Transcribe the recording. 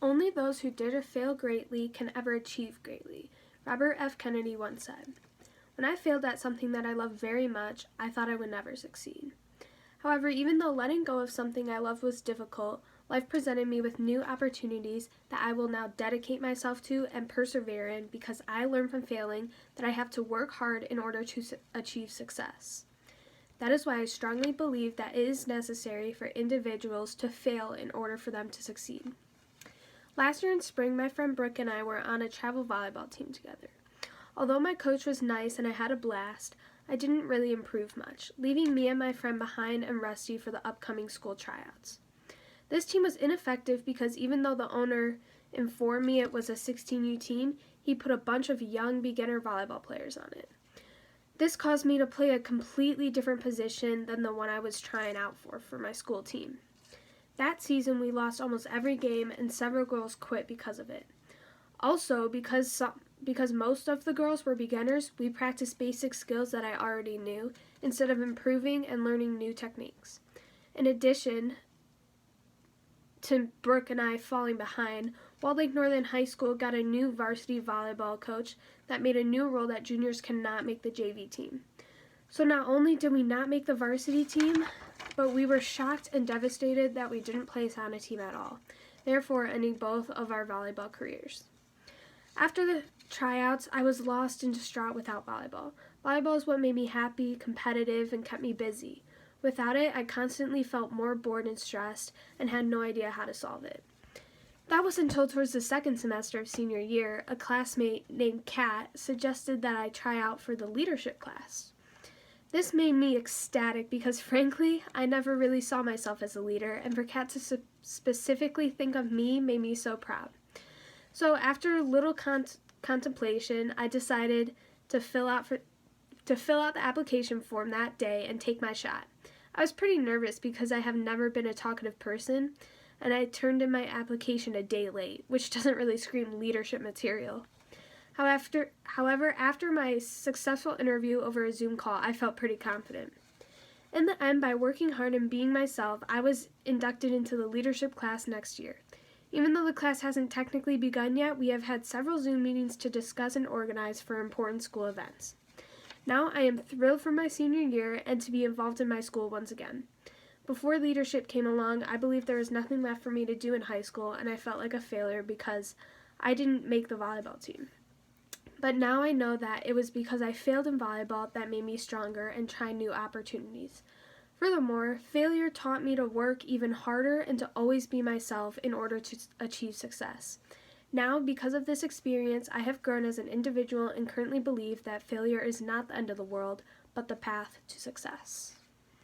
Only those who dare to fail greatly can ever achieve greatly, Robert F. Kennedy once said. When I failed at something that I loved very much, I thought I would never succeed. However, even though letting go of something I loved was difficult, life presented me with new opportunities that I will now dedicate myself to and persevere in because I learned from failing that I have to work hard in order to achieve success. That is why I strongly believe that it is necessary for individuals to fail in order for them to succeed. Last year in spring, my friend Brooke and I were on a travel volleyball team together. Although my coach was nice and I had a blast, I didn't really improve much, leaving me and my friend behind and rusty for the upcoming school tryouts. This team was ineffective because even though the owner informed me it was a 16U team, he put a bunch of young beginner volleyball players on it. This caused me to play a completely different position than the one I was trying out for my school team. That season we lost almost every game and several girls quit because of it. Also, because most of the girls were beginners, we practiced basic skills that I already knew instead of improving and learning new techniques. In addition to Brooke and I falling behind, Walled Lake Northern High School got a new varsity volleyball coach that made a new rule that juniors cannot make the JV team. So not only did we not make the varsity team, but we were shocked and devastated that we didn't place on a team at all, therefore ending both of our volleyball careers. After the tryouts, I was lost and distraught without volleyball. Volleyball is what made me happy, competitive, and kept me busy. Without it, I constantly felt more bored and stressed and had no idea how to solve it. That was until towards the second semester of senior year, a classmate named Kat suggested that I try out for the leadership class. This made me ecstatic because, frankly, I never really saw myself as a leader, and for Kat to specifically think of me made me so proud. So after a little contemplation, I decided to fill out the application form that day and take my shot. I was pretty nervous because I have never been a talkative person, and I turned in my application a day late, which doesn't really scream leadership material. However, after my successful interview over a Zoom call, I felt pretty confident. In the end, by working hard and being myself, I was inducted into the leadership class next year. Even though the class hasn't technically begun yet, we have had several Zoom meetings to discuss and organize for important school events. Now I am thrilled for my senior year and to be involved in my school once again. Before leadership came along, I believed there was nothing left for me to do in high school, and I felt like a failure because I didn't make the volleyball team. But now I know that it was because I failed in volleyball that made me stronger and try new opportunities. Furthermore, failure taught me to work even harder and to always be myself in order to achieve success. Now, because of this experience, I have grown as an individual and currently believe that failure is not the end of the world, but the path to success.